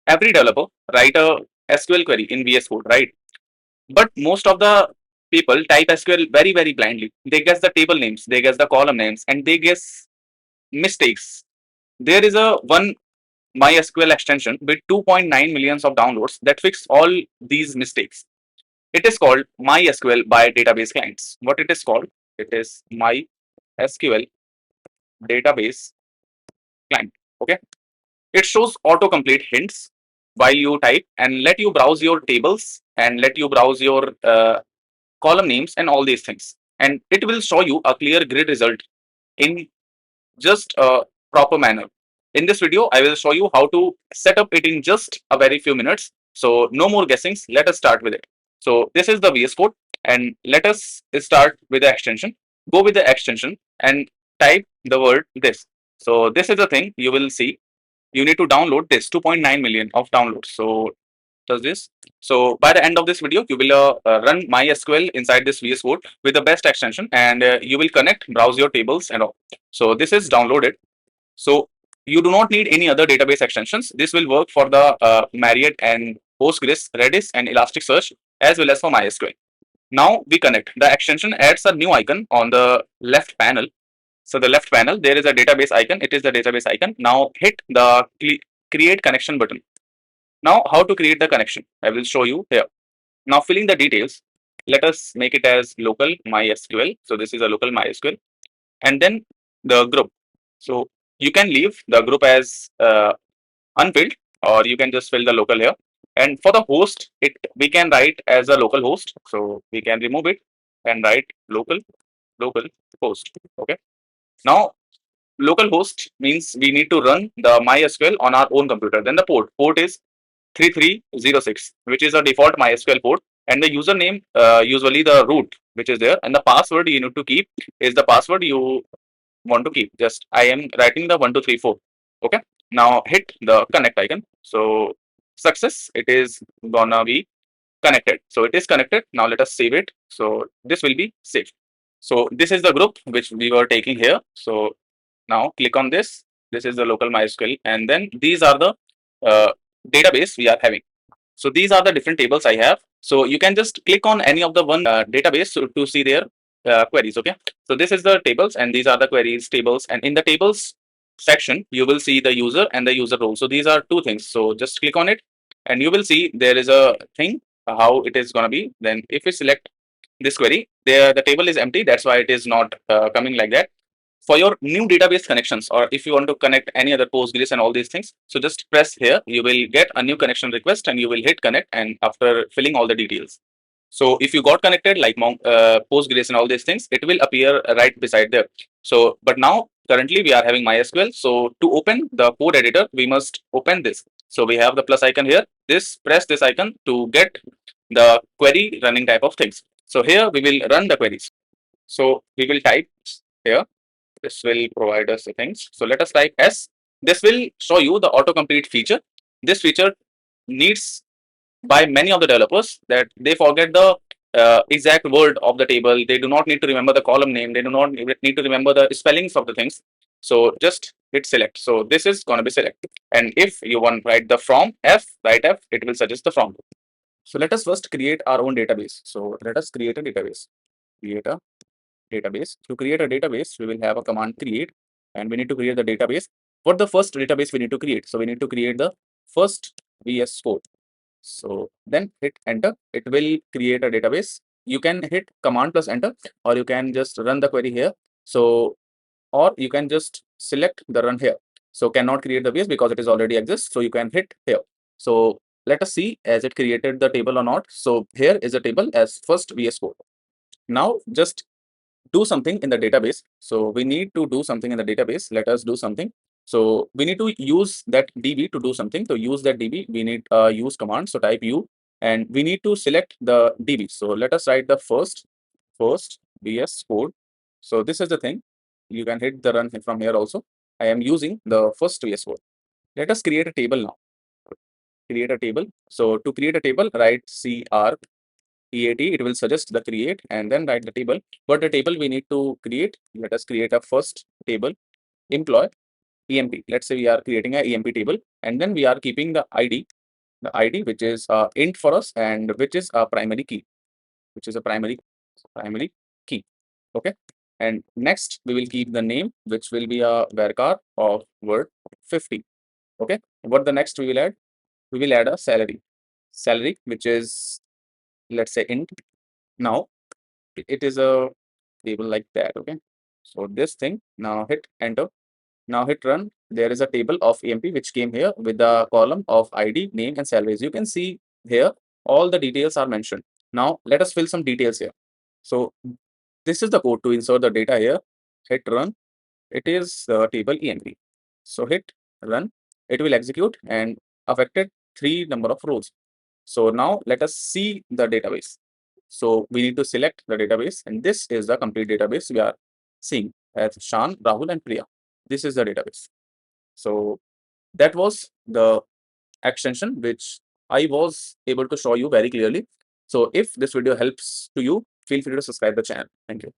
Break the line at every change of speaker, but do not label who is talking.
every developer write a SQL query in VS Code, right? But most of the people type SQL very, very blindly. They guess the table names, they guess the column names, and they guess mistakes. There is a one MySQL extension with 2.9 millions of downloads that fix all these mistakes. It is called MySQL by database clients. What it is called? It is MySQL database client. Okay. It shows autocomplete hints while you type and let you browse your tables and let you browse your column names and all these things. And it will show you a clear grid result in just a proper manner. In this video, I will show you how to set up it in just a very few minutes. So no more guessings. Let us start with it. So this is the VS Code, and let us start with the extension. Go with the extension and type the word this. So this is the thing you will see. You need to download this 2.9 million of downloads. So does this. So by the end of this video, you will run MySQL inside this VS Code with the best extension, and you will connect, browse your tables and all. So this is downloaded. So you do not need any other database extensions. This will work for the Marriott and Postgres, Redis, and Elasticsearch, as well as for MySQL. Now we connect. The extension adds a new icon on the left panel. So the left panel, there is a database icon. It is the database icon. Now hit the create connection button. Now how to create the connection? I will show you here. Now filling the details, let us make it as local MySQL. So this is a local MySQL, and then the group. So you can leave the group as unfilled, or you can just fill the local here. And for the host, it we can write as a local host. So we can remove it and write local host. Okay. Now local host means we need to run the MySQL on our own computer. Then the port is 3306, which is a default MySQL port, and the username usually the root which is there, and the password you need to keep is the password you want to keep. Just I am writing the 1234. Okay. Now hit the connect icon. So success, it is gonna be connected. So it is connected. Now let us save it. So this will be saved. So this is the group which we were taking here. So now click on this. This is the local MySQL, and then these are the uh, database we are having. So these are the different tables I have. So you can just click on any of the one database to see their queries. Okay. So this is the tables, and these are the queries tables. And in the tables section, you will see the user and the user role. So these are two things. So just click on it, and you will see there is a thing how it is going to be. Then if we select this query, there the table is empty. That's why it is not coming like that. For your new database connections, or if you want to connect any other Postgres and all these things, so just press here. You will get a new connection request, and you will hit connect. And after filling all the details, so if you got connected like Postgres and all these things, it will appear right beside there. So, but now currently we are having MySQL. So to open the code editor, we must open this. So we have the plus icon here. Press this icon to get the query running type of things. So here we will run the queries. So we will type here. This will provide us the things. So let us type S. This will show you the autocomplete feature. This feature needs by many of the developers that they forget the exact word of the table. They do not need to remember the column name. They do not need to remember the spellings of the things. So just hit select. So this is going to be selected. And if you want to write the from F, write F, it will suggest the from. So let us first create our own database. So let us create a database. Create a database. To create a database, we will have a command create, and we need to create the database. For the first database we need to create, so we need to create the first VS Code. So then hit enter. It will create a database. You can hit command plus enter, or you can just run the query here. So, or you can just select the run here. So cannot create the VS because it is already exists. So you can hit here. So let us see as it created the table or not. So here is a table as first VS Code. Now just do something in the database. So we need to do something in the database. Let us do something. So we need to use that DB to do something. To use that DB, we need use command. So type U, and we need to select the DB. So let us write the first VS Code. So this is the thing. You can hit the run from here also. I am using the first VS Code. Let us create a table now. Create a table. So to create a table, write CR EAT, it will suggest the create and then write the table. But the table we need to create, let us create a first table employee. EMP. Let's say we are creating a EMP table, and then we are keeping the ID which is int for us, and which is a primary key, which is a primary key. Okay. And next we will keep the name, which will be a varchar of word 50. Okay. What the next we will add? We will add a salary, which is, let's say, int. Now it is a table like that. Okay. So this thing, now hit enter. Now hit run. There is a table of EMP which came here with the column of ID, name, and salaries. You can see here all the details are mentioned. Now let us fill some details here. So this is the code to insert the data here. Hit run. It is the table EMP. So hit run. It will execute and affected 3 number of rows. So now let us see the database. So we need to select the database, and this is the complete database we are seeing as Shan, Rahul, and Priya. This is the database. So that was the extension which I was able to show you very clearly. So if this video helps to you, feel free to subscribe the channel. Thank you.